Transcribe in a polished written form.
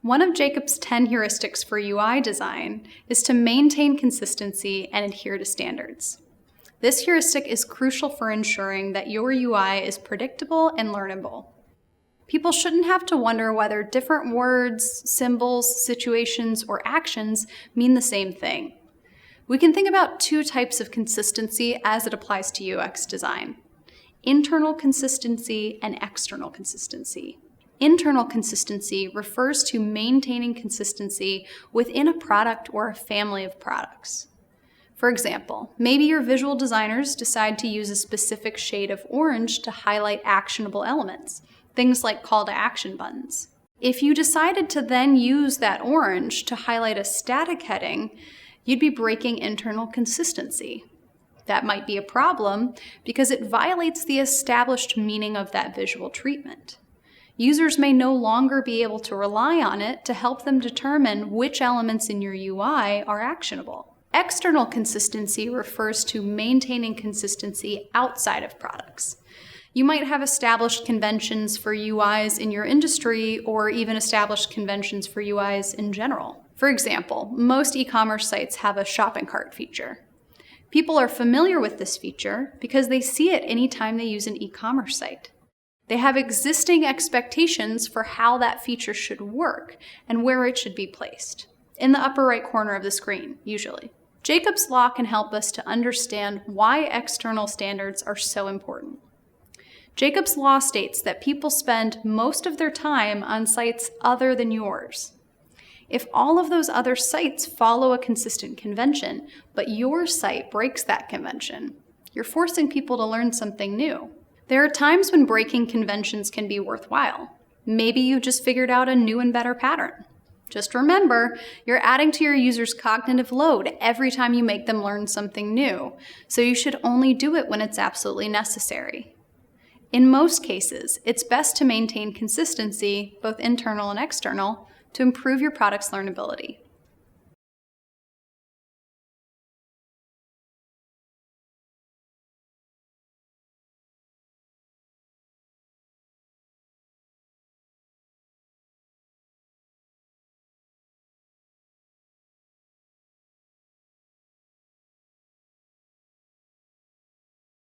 One of Jakob's 10 heuristics for UI design is to maintain consistency and adhere to standards. This heuristic is crucial for ensuring that your UI is predictable and learnable. People shouldn't have to wonder whether different words, symbols, situations, or actions mean the same thing. We can think about two types of consistency as it applies to UX design: internal consistency and external consistency. Internal consistency refers to maintaining consistency within a product or a family of products. For example, maybe your visual designers decide to use a specific shade of orange to highlight actionable elements, things like call to action buttons. If you decided to then use that orange to highlight a static heading, you'd be breaking internal consistency. That might be a problem because it violates the established meaning of that visual treatment. Users may no longer be able to rely on it to help them determine which elements in your UI are actionable. External consistency refers to maintaining consistency outside of products. You might have established conventions for UIs in your industry or even established conventions for UIs in general. For example, most e-commerce sites have a shopping cart feature. People are familiar with this feature because they see it anytime they use an e-commerce site. They have existing expectations for how that feature should work and where it should be placed. In the upper right corner of the screen, usually. Jakob's law can help us to understand why external standards are so important. Jakob's law states that people spend most of their time on sites other than yours. If all of those other sites follow a consistent convention, but your site breaks that convention, you're forcing people to learn something new. There are times when breaking conventions can be worthwhile. Maybe you just figured out a new and better pattern. Just remember, you're adding to your users' cognitive load every time you make them learn something new, so you should only do it when it's absolutely necessary. In most cases, it's best to maintain consistency, both internal and external, to improve your product's learnability.